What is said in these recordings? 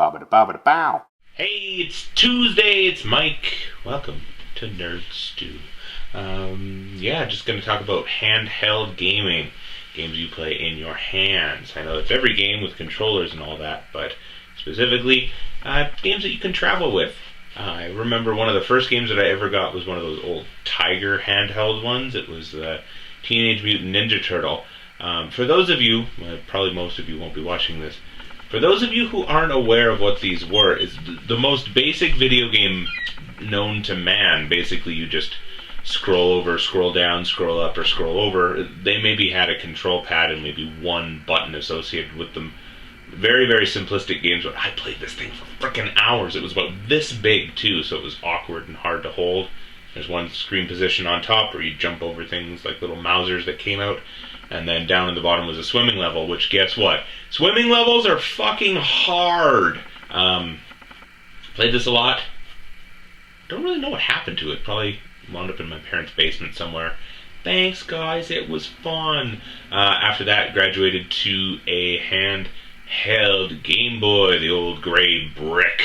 Bow. Hey, it's Tuesday, it's Mike. Welcome to Nerd Stew. Just going to talk about handheld gaming. Games you play in your hands. I know it's every game with controllers and all that, but specifically, games that you can travel with. I remember one of the first games that I ever got was one of those old Tiger handheld ones. It was Teenage Mutant Ninja Turtle. For those of you, probably most of you won't be watching this, for those of you who aren't aware of what these were, it's the most basic video game known to man. Basically, you just scroll over, scroll down, scroll up, or scroll over. They maybe had a control pad and maybe one button associated with them. Very, very simplistic games, but I played this thing for frickin' hours. It was about this big, too, so it was awkward and hard to hold. There's one screen position on top where you jump over things like little Mausers that came out. And then down in the bottom was a swimming level, which guess what? Swimming levels are fucking hard. Played this a lot. Don't really know what happened to it. Probably wound up in my parents' basement somewhere. Thanks, guys. It was fun. After that, graduated to a handheld Game Boy, the old gray brick.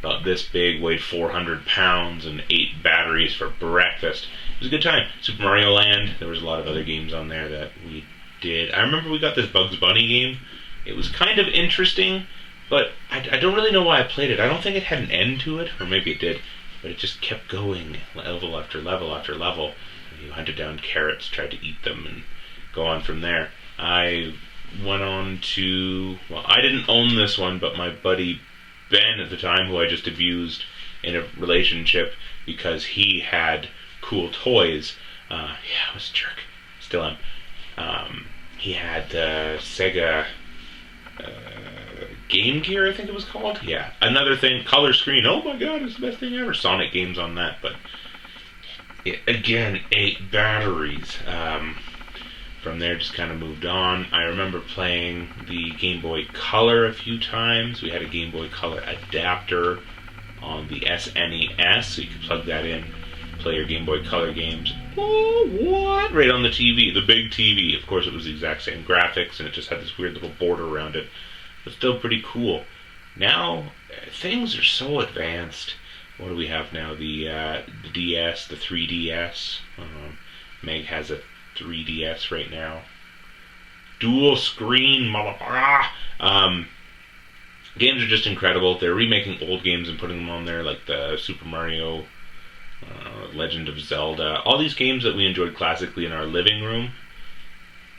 About this big, weighed 400 pounds, and 8 batteries for breakfast. It was a good time. Super Mario Land. There was a lot of other games on there that we did. I remember we got this Bugs Bunny game. It was kind of interesting, but I don't really know why I played it. I don't think it had an end to it, or maybe it did, but it just kept going, level after level after level. You hunted down carrots, tried to eat them, and go on from there. I went on to... Well, I didn't own this one, but my buddy Ben at the time, who I just abused in a relationship because he had cool toys. I was a jerk. Still am. He had Sega Game Gear, I think it was called. Yeah. Another thing, color screen. Oh my god, it's the best thing ever. Sonic games on that, but again, 8 batteries. From there, just kind of moved on. I remember playing the Game Boy Color a few times. We had a Game Boy Color adapter on the SNES, so you could plug that in, play your Game Boy Color games. Oh, what? Right on the TV, the big TV. Of course, it was the exact same graphics, and it just had this weird little border around it. But still pretty cool. Now, things are so advanced. What do we have now? The DS, the 3DS. Meg has a 3DS right now. Dual screen, motherfucker. Games are just incredible. They're remaking old games and putting them on there, like the Super Mario, Legend of Zelda. All these games that we enjoyed classically in our living room,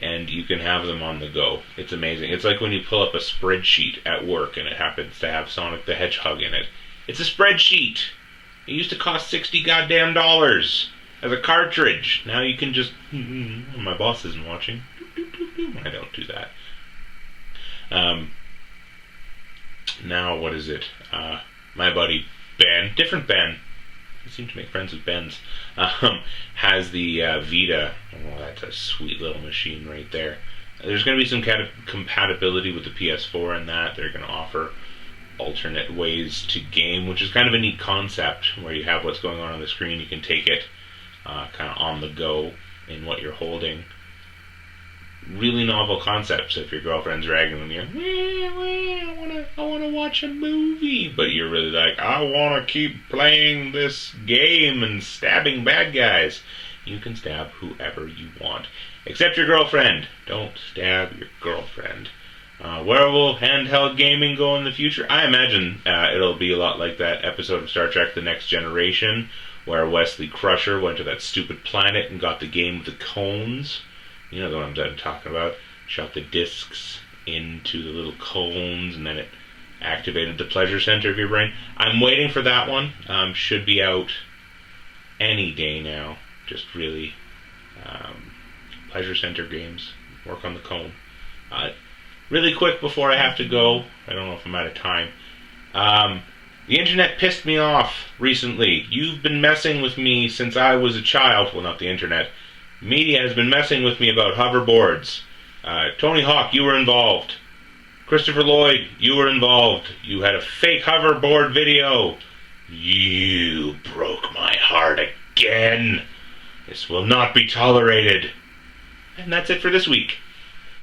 and you can have them on the go. It's amazing. It's like when you pull up a spreadsheet at work and it happens to have Sonic the Hedgehog in it. It's a spreadsheet. It used to cost $60 goddamn dollars as a cartridge. Now you can just... my boss isn't watching. I don't do that. Now, what is it? My buddy Ben, different Ben, I seem to make friends with Bens, has the Vita. Oh, that's a sweet little machine right there. There's going to be some kind of compatibility with the PS4 and that. They're going to offer alternate ways to game, which is kind of a neat concept, where you have what's going on the screen, you can take it kind of on the go in what you're holding. Really novel concept. So if your girlfriend's ragging on you, I want to watch a movie, but you're really like, I want to keep playing this game and stabbing bad guys. You can stab whoever you want, except your girlfriend. Don't stab your girlfriend. Where will handheld gaming go in the future? I imagine it'll be a lot like that episode of Star Trek: The Next Generation, where Wesley Crusher went to that stupid planet and got the game with the cones. You know the one I'm talking about. Shot the discs into the little cones, and then it activated the pleasure center of your brain. I'm waiting for that one. Should be out any day now. Just really pleasure center games. Work on the cone. Really quick before I have to go. I don't know if I'm out of time. The internet pissed me off recently. You've been messing with me since I was a child. Well, not the internet. Media has been messing with me about hoverboards. Tony Hawk, you were involved. Christopher Lloyd, you were involved. You had a fake hoverboard video. You broke my heart again. This will not be tolerated. And that's it for this week.